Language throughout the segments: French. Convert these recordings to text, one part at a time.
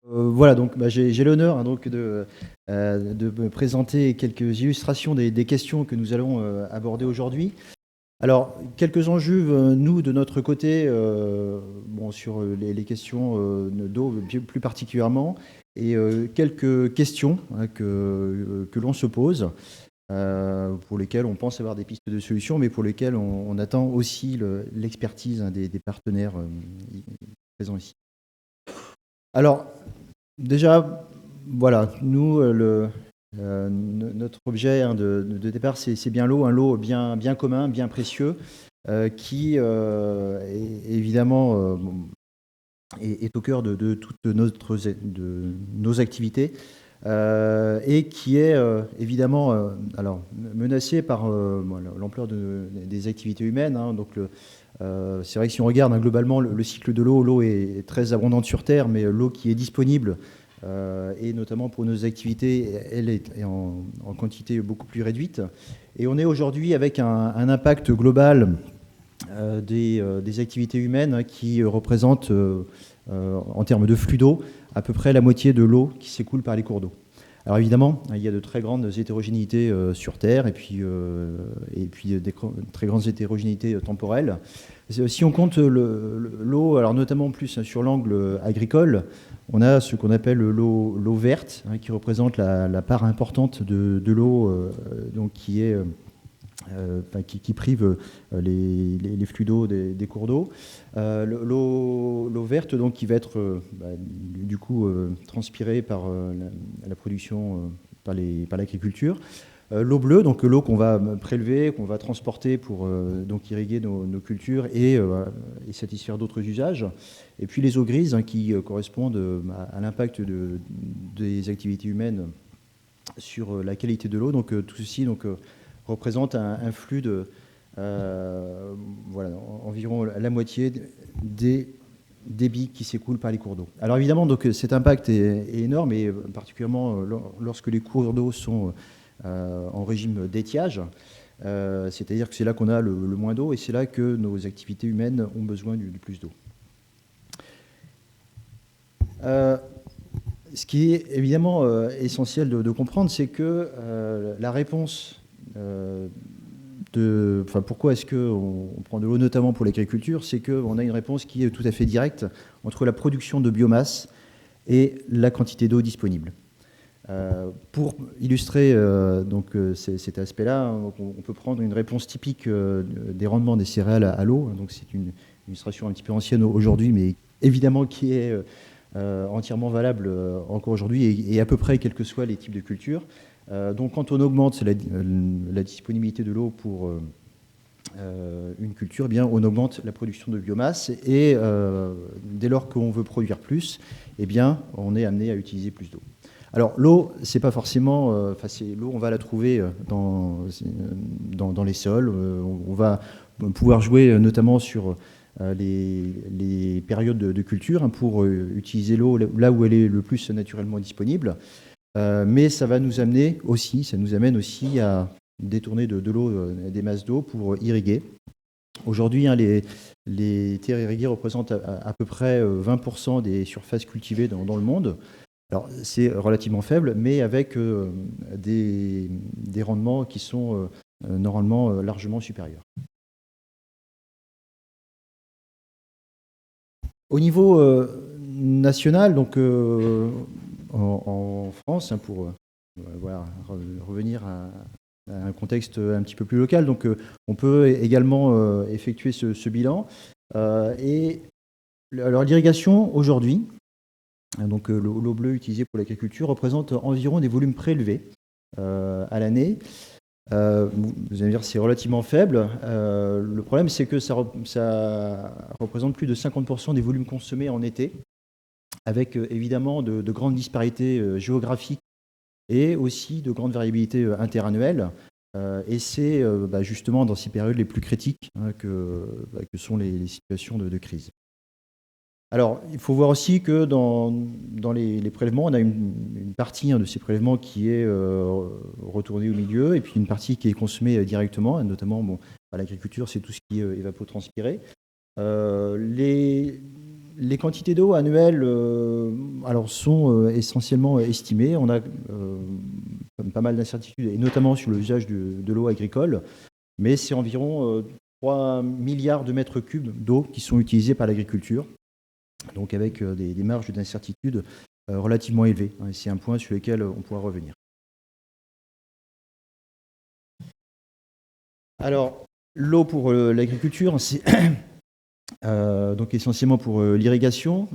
Voilà, donc j'ai l'honneur donc de me présenter quelques illustrations des questions que nous allons aborder aujourd'hui. Alors, quelques enjeux, nous, de notre côté, sur les questions d'eau plus particulièrement, et quelques questions que l'on se pose, pour lesquelles on pense avoir des pistes de solutions, mais pour lesquelles on attend aussi l'expertise des partenaires présents ici. Alors, déjà, voilà, nous, notre objet de départ, c'est bien l'eau, un lot bien commun, bien précieux, qui évidemment est au cœur de toutes nos activités, et qui est évidemment alors, menacé par l'ampleur des activités humaines. Donc c'est vrai que si on regarde globalement le cycle de l'eau est très abondante sur Terre, mais l'eau qui est disponible, et notamment pour nos activités, elle est en quantité beaucoup plus réduite. Et on est aujourd'hui avec un impact global des activités humaines qui représentent, en termes de flux d'eau, à peu près la moitié de l'eau qui s'écoule par les cours d'eau. Alors évidemment, il y a de très grandes hétérogénéités sur Terre, et puis des très grandes hétérogénéités temporelles. Si on compte l'eau, alors notamment plus sur l'angle agricole, on a ce qu'on appelle l'eau verte, qui représente la part importante de l'eau, donc qui prive les flux d'eau des cours d'eau. L'eau verte, donc, qui va être du coup transpirée par la production, par l'agriculture. L'eau bleue, donc l'eau qu'on va prélever, qu'on va transporter pour donc irriguer nos cultures et satisfaire d'autres usages. Et puis les eaux grises, qui correspondent à l'impact des activités humaines sur la qualité de l'eau. Donc tout ceci représente un flux de environ la moitié des débits qui s'écoulent par les cours d'eau. Alors évidemment, donc, cet impact est énorme, et particulièrement lorsque les cours d'eau sont en régime d'étiage, c'est-à-dire que c'est là qu'on a le moins d'eau, et c'est là que nos activités humaines ont besoin du plus d'eau. Ce qui est évidemment essentiel de comprendre, c'est que la réponse pourquoi est-ce qu'on prend de l'eau, notamment pour l'agriculture, c'est qu'on a une réponse qui est tout à fait directe entre la production de biomasse et la quantité d'eau disponible. Pour illustrer cet aspect-là, on peut prendre une réponse typique des rendements des céréales à l'eau. Donc c'est une illustration un petit peu ancienne aujourd'hui, mais évidemment qui est entièrement valable encore aujourd'hui, et à peu près quels que soient les types de cultures. Donc quand on augmente la disponibilité de l'eau pour une culture, bien, on augmente la production de biomasse, et dès lors qu'on veut produire plus, bien, on est amené à utiliser plus d'eau. Alors l'eau, c'est pas forcément, l'eau, on va la trouver dans les sols. On va pouvoir jouer notamment sur les périodes de culture, pour utiliser l'eau là où elle est le plus naturellement disponible. Mais ça nous amène aussi à détourner de l'eau, des masses d'eau pour irriguer. Aujourd'hui, les terres irriguées représentent à peu près 20% des surfaces cultivées dans le monde. Alors c'est relativement faible, mais avec des rendements qui sont normalement largement supérieurs. Au niveau national, donc en France, pour revenir à un contexte un petit peu plus local, donc on peut également effectuer ce bilan. Alors l'irrigation aujourd'hui, donc l'eau bleue utilisée pour l'agriculture, représente environ des volumes prélevés à l'année. Vous allez me dire, c'est relativement faible. Le problème, c'est que ça représente plus de 50% des volumes consommés en été, avec évidemment de grandes disparités géographiques et aussi de grandes variabilités interannuelles. Et c'est justement dans ces périodes les plus critiques que sont les situations de crise. Alors, il faut voir aussi que dans les prélèvements, on a une partie de ces prélèvements qui est retournée au milieu, et puis une partie qui est consommée directement, et notamment à l'agriculture, c'est tout ce qui est évapotranspiré. les quantités d'eau annuelles alors sont essentiellement estimées. On a pas mal d'incertitudes, et notamment sur l'usage de l'eau agricole, mais c'est environ 3 milliards de mètres cubes d'eau qui sont utilisés par l'agriculture, donc avec des marges d'incertitude relativement élevées. C'est un point sur lequel on pourra revenir. Alors, l'eau pour l'agriculture, c'est donc essentiellement pour l'irrigation.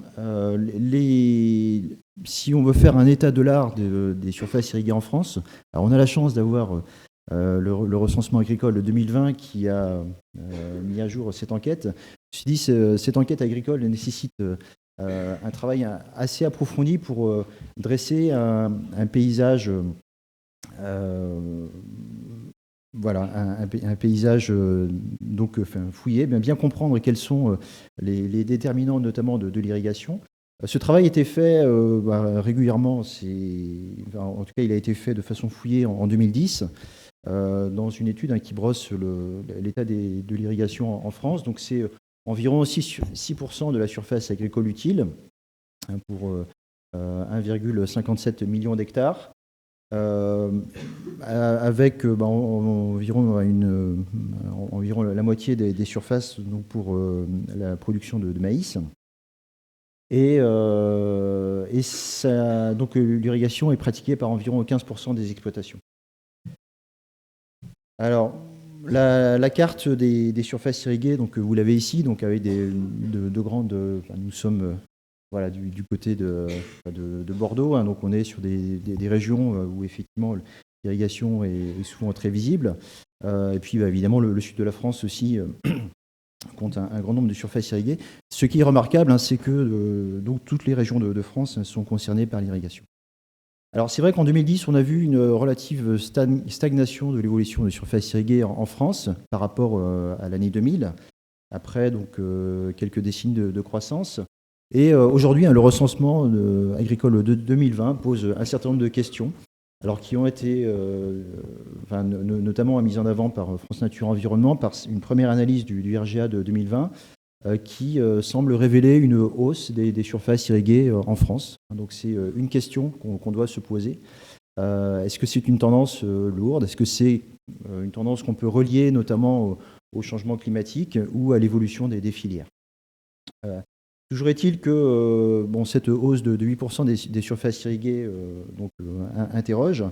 Si on veut faire un état de l'art des surfaces irriguées en France, alors on a la chance d'avoir le recensement agricole de 2020 qui a mis à jour cette enquête. Je me suis dit, cette enquête agricole nécessite un travail assez approfondi pour dresser un paysage voilà, un paysage donc fouillé, bien comprendre quels sont les déterminants notamment de l'irrigation. Ce travail a été fait régulièrement, en tout cas il a été fait de façon fouillée en 2010 dans une étude qui brosse l'état de l'irrigation en France. Donc c'est environ 6% de la surface agricole utile pour 1,57 million d'hectares. Avec environ la moitié des surfaces donc pour la production de maïs. Et donc l'irrigation est pratiquée par environ 15% des exploitations. Alors, la carte des surfaces irriguées, donc vous l'avez ici, donc avec de grandes. Nous sommes voilà, du côté de Bordeaux, hein, donc on est sur des régions où effectivement l'irrigation est souvent très visible. Et puis évidemment le sud de la France aussi compte un grand nombre de surfaces irriguées. Ce qui est remarquable, hein, c'est que donc, toutes les régions de France sont concernées par l'irrigation. Alors c'est vrai qu'en 2010, on a vu une relative stagnation de l'évolution des surfaces irriguées en France par rapport à l'année 2000, après donc quelques décennies de croissance. Et aujourd'hui, le recensement agricole de 2020 pose un certain nombre de questions, alors qui ont été notamment mises en avant par France Nature Environnement, par une première analyse du RGA de 2020, qui semble révéler une hausse des surfaces irriguées en France. Donc c'est une question qu'on doit se poser. Est-ce que c'est une tendance lourde? Est-ce que c'est une tendance qu'on peut relier notamment au changement climatique ou à l'évolution des filières? Toujours est-il que cette hausse de 8% des surfaces irriguées interroge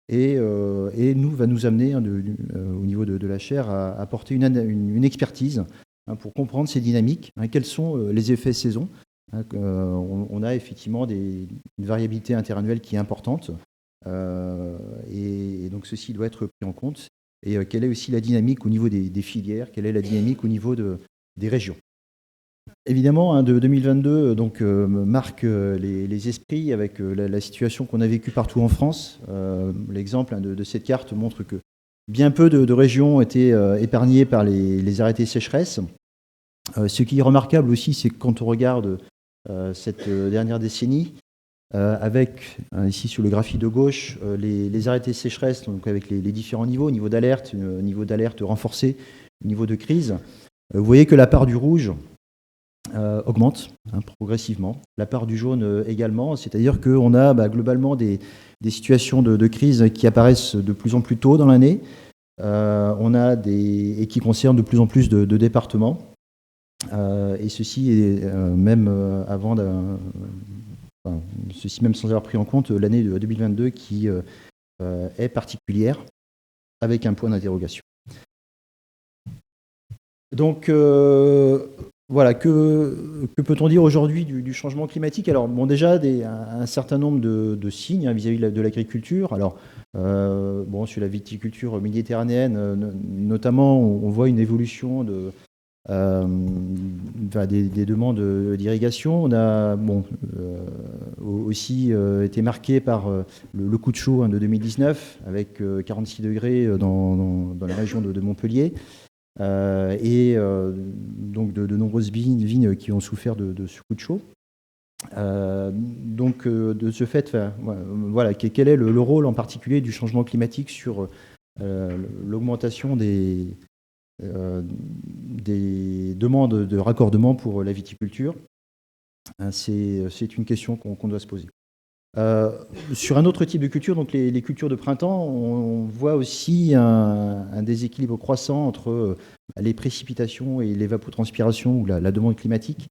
et va nous amener au niveau de la chaire à apporter une expertise pour comprendre ces dynamiques, quels sont les effets saison. On a effectivement une variabilité interannuelle qui est importante et donc ceci doit être pris en compte. Et quelle est aussi la dynamique au niveau des filières, quelle est la dynamique au niveau des régions. Évidemment, de 2022 marque les esprits avec la situation qu'on a vécue partout en France. L'exemple de cette carte montre que bien peu de régions ont été épargnées par les arrêtés sécheresse. Ce qui est remarquable aussi, c'est que quand on regarde cette dernière décennie, avec ici sur le graphique de gauche, les arrêtés sécheresse, donc avec les différents niveaux, niveau d'alerte renforcé, niveau de crise, vous voyez que la part du rouge augmente progressivement, la part du jaune également, c'est-à-dire qu'on a globalement des situations de crise qui apparaissent de plus en plus tôt dans l'année, et qui concernent de plus en plus de départements, et ceci est même ceci même sans avoir pris en compte l'année de 2022 qui est particulière, avec un point d'interrogation. Donc voilà, que peut-on dire aujourd'hui du changement climatique? Alors bon, déjà un certain nombre de signes vis-à-vis de l'agriculture. Alors sur la viticulture méditerranéenne, notamment, on voit une évolution des demandes d'irrigation. On a aussi été marqué par le coup de chaud de 2019 avec 46 degrés dans la région de Montpellier. Donc de nombreuses vignes qui ont souffert de ce coup de chaud. Donc de ce fait, voilà, quel est le rôle en particulier du changement climatique sur l'augmentation des demandes de raccordement pour la viticulture? C'est une question qu'on doit se poser. Sur un autre type de culture, donc les cultures de printemps, on voit aussi un déséquilibre croissant entre les précipitations et l'évapotranspiration ou la demande climatique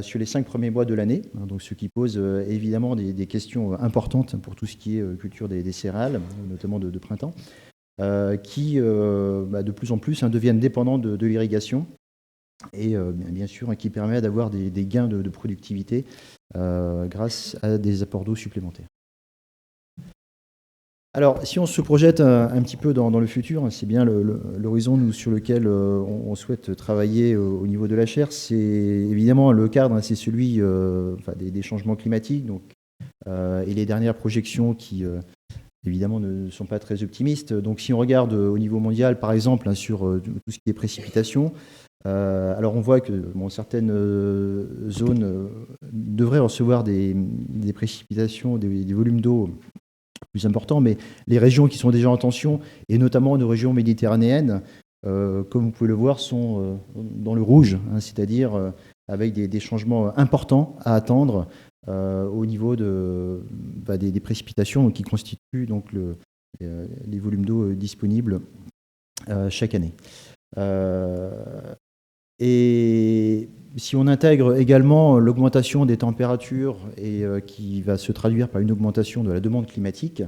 sur les 5 premiers mois de l'année, donc ce qui pose évidemment des questions importantes pour tout ce qui est culture des céréales, notamment de printemps, qui de plus en plus deviennent dépendants de l'irrigation et bien sûr qui permet d'avoir des gains de productivité grâce à des apports d'eau supplémentaires. Alors, si on se projette un petit peu dans le futur, c'est bien l'horizon sur lequel on souhaite travailler au niveau de la chaire. C'est évidemment le cadre, c'est celui des changements climatiques, donc, et les dernières projections qui évidemment ne sont pas très optimistes. Donc, si on regarde au niveau mondial, par exemple, sur tout ce qui est précipitation, alors on voit que certaines zones devraient recevoir des précipitations, des volumes d'eau plus importants, mais les régions qui sont déjà en tension, et notamment nos régions méditerranéennes, comme vous pouvez le voir, sont dans le rouge, c'est-à-dire avec des changements importants à attendre au niveau des précipitations qui constituent donc les volumes d'eau disponibles chaque année. Et si on intègre également l'augmentation des températures et qui va se traduire par une augmentation de la demande climatique,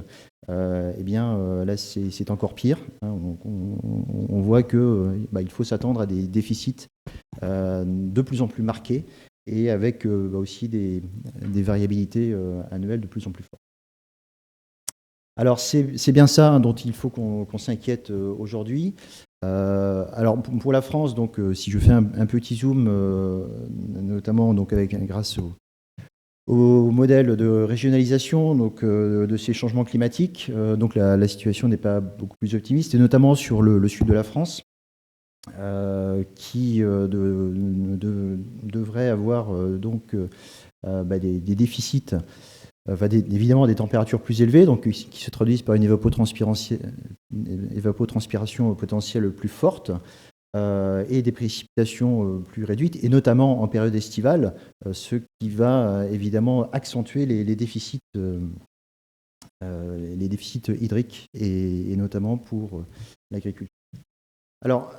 eh bien là c'est encore pire. On voit que il faut s'attendre à des déficits de plus en plus marqués et avec aussi des variabilités annuelles de plus en plus fortes. Alors c'est bien ça dont il faut qu'on s'inquiète aujourd'hui. Alors pour la France, donc si je fais un petit zoom, notamment donc grâce au modèle de régionalisation donc de ces changements climatiques, donc la situation n'est pas beaucoup plus optimiste, et notamment sur le sud de la France, qui devrait avoir donc des déficits. Évidemment des températures plus élevées, donc, qui se traduisent par une évapotranspiration potentielle plus forte et des précipitations plus réduites, et notamment en période estivale, ce qui va évidemment accentuer les déficits hydriques, et notamment pour l'agriculture. Alors,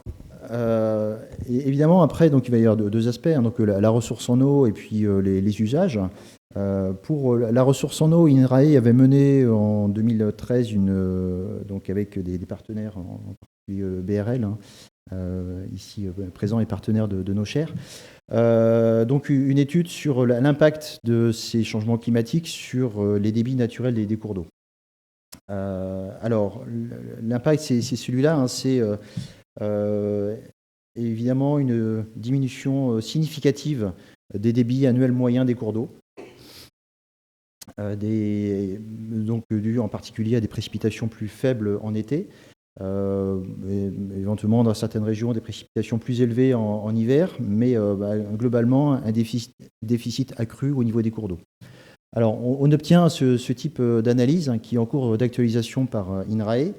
évidemment, après, donc, il va y avoir deux aspects, donc la ressource en eau et puis les usages. Pour la ressource en eau, INRAE avait mené en 2013, donc avec des partenaires, en particulier BRL, ici présent et partenaire de nos chairs, donc une étude sur l'impact de ces changements climatiques sur les débits naturels des cours d'eau. Alors, l'impact, c'est celui-là, c'est évidemment une diminution significative des débits annuels moyens des cours d'eau, donc dû en particulier à des précipitations plus faibles en été, éventuellement dans certaines régions des précipitations plus élevées en hiver, mais globalement un déficit accru au niveau des cours d'eau. Alors on obtient ce type d'analyse qui est en cours d'actualisation par INRAE.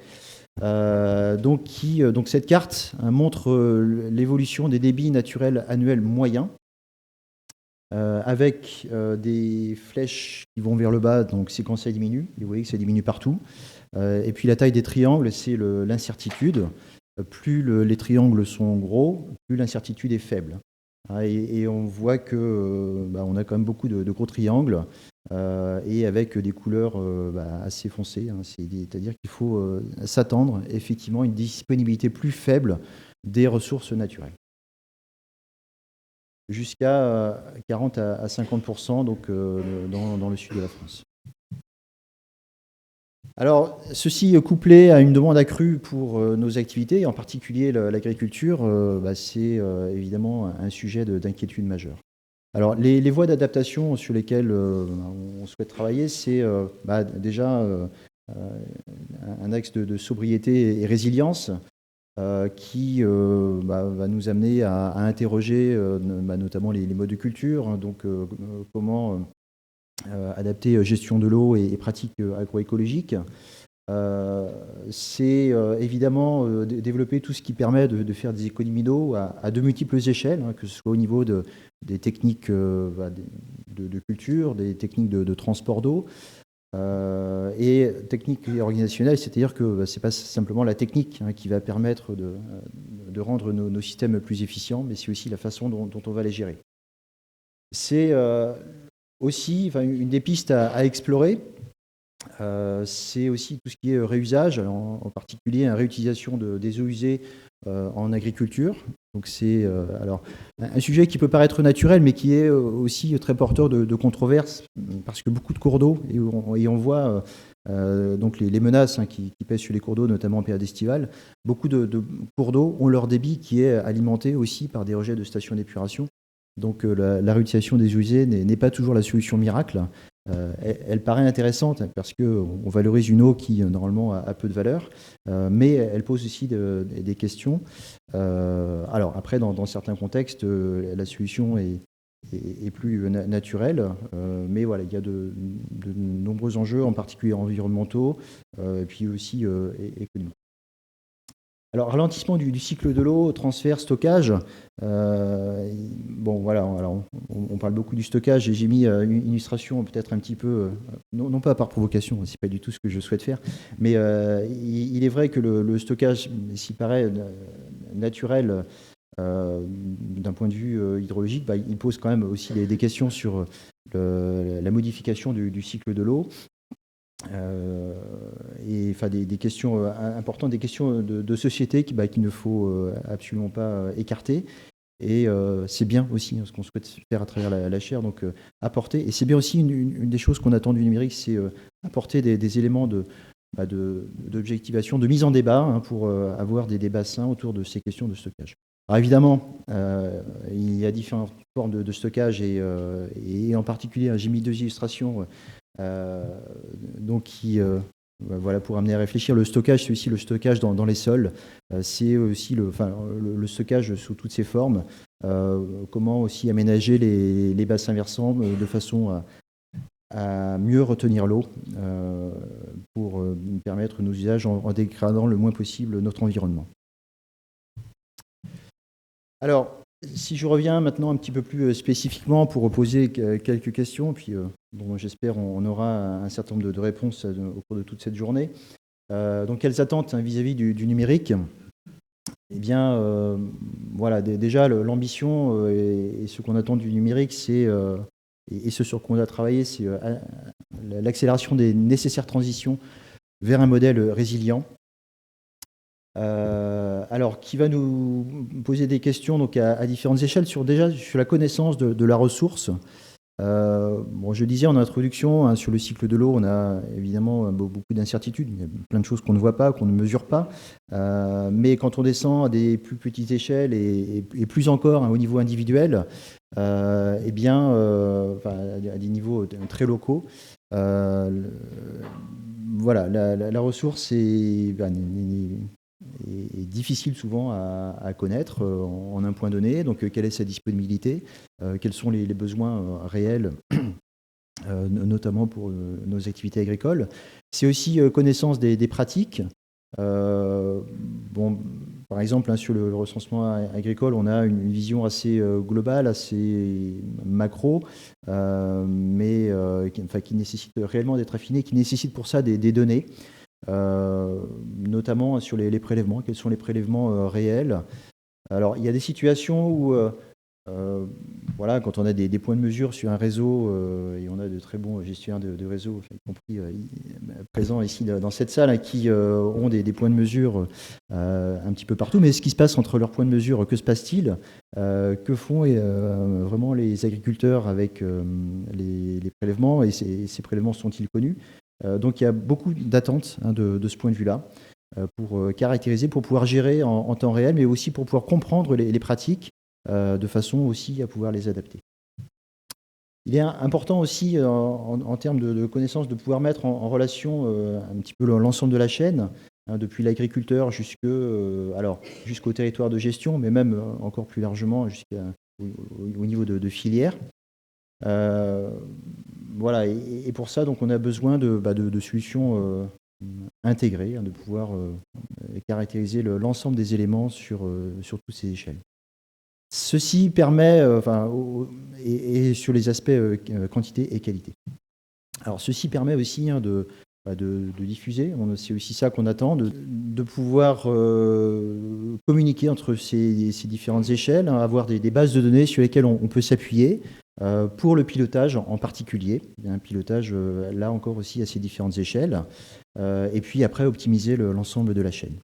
Donc cette carte montre l'évolution des débits naturels annuels moyens, avec des flèches qui vont vers le bas, donc c'est quand ça diminue. Vous voyez que ça diminue partout. Et puis la taille des triangles, c'est l'incertitude. Plus les triangles sont gros, plus l'incertitude est faible. Et on voit que on a quand même beaucoup de gros triangles, et avec des couleurs assez foncées. C'est-à-dire qu'il faut s'attendre effectivement à une disponibilité plus faible des ressources naturelles, jusqu'à 40 à 50% donc, dans le sud de la France. Alors, ceci couplé à une demande accrue pour nos activités, et en particulier l'agriculture, c'est évidemment un sujet d'inquiétude majeure. Alors, les voies d'adaptation sur lesquelles on souhaite travailler, c'est déjà un axe de sobriété et résilience, qui va nous amener à interroger notamment les modes de culture, donc comment adapter gestion de l'eau et pratiques agroécologiques. c'est évidemment développer tout ce qui permet de faire des économies d'eau à de multiples échelles, que ce soit au niveau des techniques de culture, des techniques de transport d'eau, et technique organisationnelle, c'est-à-dire que c'est pas simplement la technique qui va permettre de rendre nos systèmes plus efficients, mais c'est aussi la façon dont on va les gérer. C'est aussi une des pistes à explorer. C'est aussi tout ce qui est réusage, en particulier la réutilisation des eaux usées en agriculture. Donc c'est alors un sujet qui peut paraître naturel, mais qui est aussi très porteur de controverses, parce que beaucoup de cours d'eau, et on voit donc les menaces qui pèsent sur les cours d'eau, notamment en période estivale. Beaucoup de cours d'eau ont leur débit qui est alimenté aussi par des rejets de stations d'épuration. Donc la réutilisation des eaux usées n'est pas toujours la solution miracle. Elle paraît intéressante parce qu'on valorise une eau qui normalement a peu de valeur, mais elle pose aussi des questions. Alors après, dans certains contextes, la solution est plus naturelle, mais voilà, il y a de nombreux enjeux, en particulier environnementaux, et puis aussi économiques. Alors, ralentissement du cycle de l'eau, transfert, stockage. Bon, voilà, alors, on parle beaucoup du stockage, et j'ai mis une illustration peut-être un petit peu, non pas par provocation, c'est pas du tout ce que je souhaite faire, mais il est vrai que le stockage, s'il paraît naturel d'un point de vue hydrologique, il pose quand même aussi des questions sur la modification du cycle de l'eau. Et enfin des questions importantes, des questions de société qu'il ne faut absolument pas écarter. Et c'est bien aussi ce qu'on souhaite faire à travers la chaire, donc apporter. Et c'est bien aussi une des choses qu'on attend du numérique, c'est apporter des éléments d'objectivation, de mise en débat, pour avoir des débats sains autour de ces questions de stockage. Alors évidemment, il y a différentes formes de stockage, et en particulier, j'ai mis deux illustrations donc voilà, pour amener à réfléchir. Le stockage, c'est aussi le stockage dans les sols, c'est aussi le stockage sous toutes ses formes. Comment aussi aménager les bassins versants de façon à mieux retenir l'eau pour permettre nos usages en dégradant le moins possible notre environnement. Alors, si je reviens maintenant un petit peu plus spécifiquement pour poser quelques questions, puis bon, j'espère on aura un certain nombre de réponses au cours de toute cette journée. Donc, quelles attentes vis-à-vis du numérique? Eh bien, voilà, déjà l'ambition et ce qu'on attend du numérique, c'est et ce sur quoi on a travaillé, c'est l'accélération des nécessaires transitions vers un modèle résilient. Alors, qui va nous poser des questions donc à différentes échelles sur la connaissance de la ressource. Bon, je disais en introduction, sur le cycle de l'eau, on a évidemment beaucoup d'incertitudes. Il y a plein de choses qu'on ne voit pas, qu'on ne mesure pas. Mais quand on descend à des plus petites échelles et plus encore au niveau individuel, eh bien, à des niveaux très locaux, voilà, la ressource est difficile souvent à connaître en un point donné. Donc, quelle est sa disponibilité, quels sont les besoins réels, notamment pour nos activités agricoles. C'est aussi connaissance des pratiques. Bon, par exemple, sur le recensement agricole, on a une vision assez globale, assez macro, mais qui nécessite réellement d'être affinée, qui nécessite pour ça des données. Notamment sur les prélèvements, quels sont les prélèvements réels. Alors, il y a des situations où, voilà, quand on a des points de mesure sur un réseau, et on a de très bons gestionnaires de réseau, y compris présents ici dans cette salle, qui ont des points de mesure un petit peu partout. Mais ce qui se passe entre leurs points de mesure, que se passe-t-il? Que font vraiment les agriculteurs avec les prélèvements, et ces prélèvements sont-ils connus? Donc il y a beaucoup d'attentes de ce point de vue-là pour caractériser, pour pouvoir gérer en temps réel, mais aussi pour pouvoir comprendre les pratiques de façon aussi à pouvoir les adapter. Il est important aussi en termes de connaissances de pouvoir mettre en relation un petit peu l'ensemble de la chaîne, depuis l'agriculteur jusqu'au territoire de gestion, mais même encore plus largement au niveau de filière. Voilà, et pour ça, donc, on a besoin de solutions intégré, de pouvoir caractériser l'ensemble des éléments sur toutes ces échelles. Ceci permet, et sur les aspects quantité et qualité. Alors, ceci permet aussi de diffuser, c'est aussi ça qu'on attend, de pouvoir communiquer entre ces différentes échelles, avoir des bases de données sur lesquelles on peut s'appuyer pour le pilotage en particulier. Un pilotage, là encore aussi, à ces différentes échelles. Et puis après, optimiser l'ensemble de la chaîne.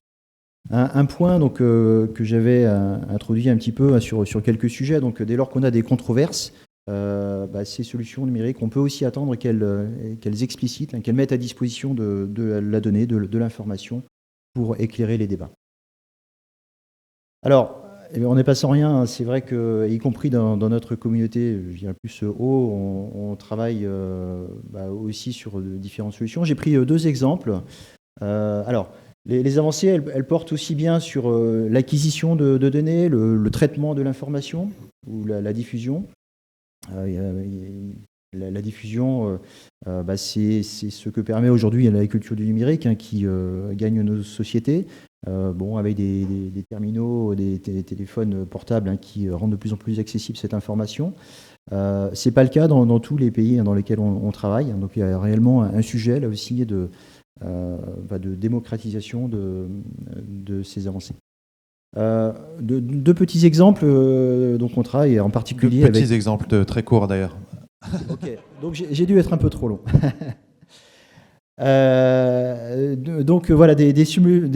Un point donc, que j'avais introduit un petit peu sur quelques sujets, donc dès lors qu'on a des controverses, ces solutions numériques, on peut aussi attendre qu'elles explicitent, qu'elles mettent à disposition de la donnée, de l'information pour éclairer les débats. Alors, on n'est pas sans rien, c'est vrai que, y compris dans notre communauté, je dirais plus haut, on travaille aussi sur différentes solutions. J'ai pris 2 exemples. Alors, les avancées, elles portent aussi bien sur l'acquisition de données, le traitement de l'information ou la diffusion. La diffusion, c'est ce que permet aujourd'hui l'agriculture du numérique qui gagne nos sociétés. Avec des terminaux, des téléphones portables qui rendent de plus en plus accessible cette information. Ce n'est pas le cas dans tous les pays dans lesquels on travaille. Donc il y a réellement un sujet là aussi de démocratisation de ces avancées. 2 petits exemples, donc on travaille en particulier 2 petits exemples très courts d'ailleurs. Ok, donc j'ai dû être un peu trop long. Donc voilà, des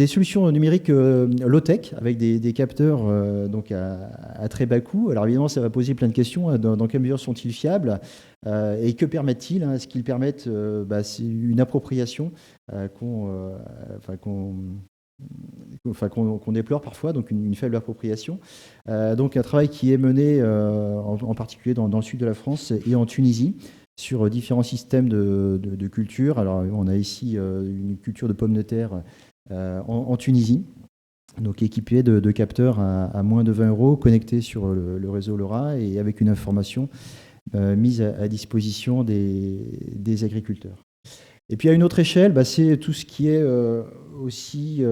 solutions numériques low-tech avec des capteurs donc à très bas coût. Alors évidemment, ça va poser plein de questions. Dans quelle mesure sont-ils fiables et que permettent-ils? Est-ce qu'ils permettent c'est une appropriation qu'on déplore parfois, donc une faible appropriation. Donc un travail qui est mené en particulier dans le sud de la France et en Tunisie, sur différents systèmes de culture. Alors, on a ici une culture de pommes de terre en Tunisie, donc équipée de capteurs à moins de 20 €, connectés sur le réseau LoRa et avec une information mise à disposition des agriculteurs. Et puis à une autre échelle, c'est tout ce qui est aussi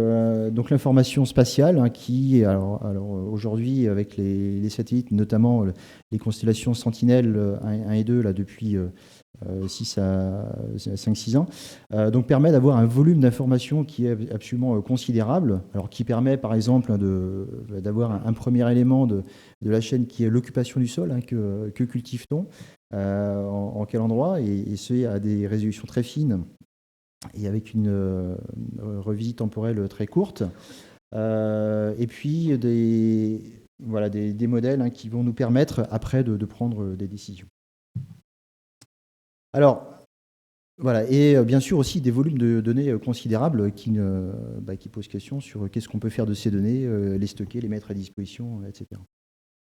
donc l'information spatiale qui, alors aujourd'hui avec les satellites, notamment les constellations Sentinelle 1 et 2 là depuis 5-6 ans, donc permet d'avoir un volume d'informations qui est absolument considérable. Alors qui permet par exemple d'avoir un premier élément de la chaîne qui est l'occupation du sol, que cultive-t-on, en quel endroit, et ce à des résolutions très fines et avec une revisite temporelle très courte. Et puis des modèles qui vont nous permettre après de prendre des décisions. Alors, voilà, et bien sûr aussi des volumes de données considérables qui posent question sur qu'est-ce qu'on peut faire de ces données, les stocker, les mettre à disposition, etc.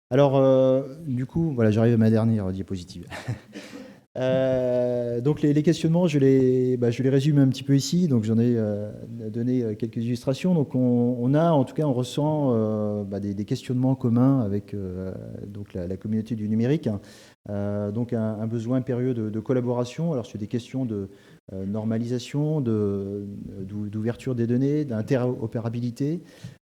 Alors, du coup, voilà, j'arrive à ma dernière diapositive. Donc les questionnements, je les résume un petit peu ici. Donc j'en ai donné quelques illustrations. Donc on ressent des questionnements communs avec donc la communauté du numérique. Donc un besoin impérieux de collaboration. Alors sur des questions de normalisation, d'ouverture des données, d'interopérabilité,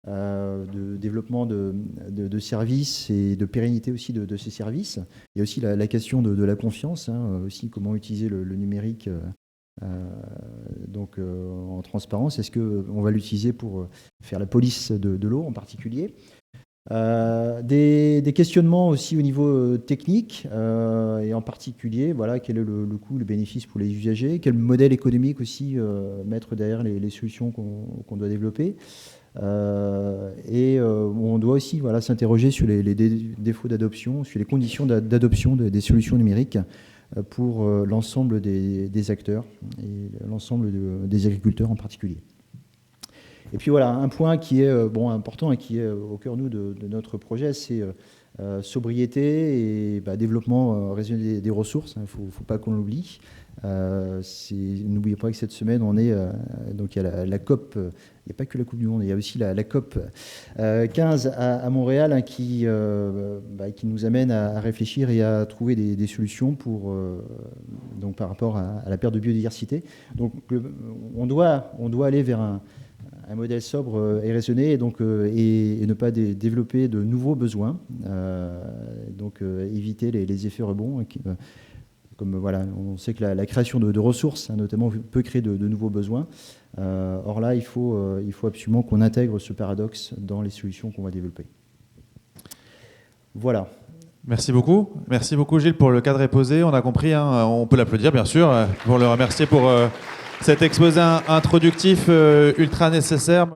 de développement de services et de pérennité aussi de ces services. Il y a aussi la question de la confiance, aussi comment utiliser le numérique en transparence. Est-ce qu'on va l'utiliser pour faire la police de l'eau en particulier? Des questionnements aussi au niveau technique et en particulier, voilà, quel est le coût, le bénéfice pour les usagers, quel modèle économique aussi mettre derrière les solutions qu'on doit développer. On doit aussi s'interroger sur les défauts d'adoption, sur les conditions d'adoption des solutions numériques pour l'ensemble des acteurs et l'ensemble des agriculteurs en particulier. Et puis voilà, un point qui est important et qui est au cœur de notre projet, c'est sobriété et développement raisonné des ressources. Il ne faut pas qu'on l'oublie. N'oubliez pas que cette semaine, on est donc il y a la COP. Il n'y a pas que la Coupe du Monde, il y a aussi la COP 15 à Montréal, hein, qui nous amène à réfléchir et à trouver des solutions donc par rapport à la perte de biodiversité. Donc on doit aller vers un modèle sobre et raisonné, et ne pas développer de nouveaux besoins, donc éviter les effets rebonds. Comme on sait que la création de ressources, hein, notamment, peut créer de nouveaux besoins. Or là, il faut absolument qu'on intègre ce paradoxe dans les solutions qu'on va développer. Voilà. Merci beaucoup. Merci beaucoup, Gilles, pour le cadre posé. On a compris, hein, on peut l'applaudir, bien sûr, pour le remercier pour cet exposé introductif ultra nécessaire.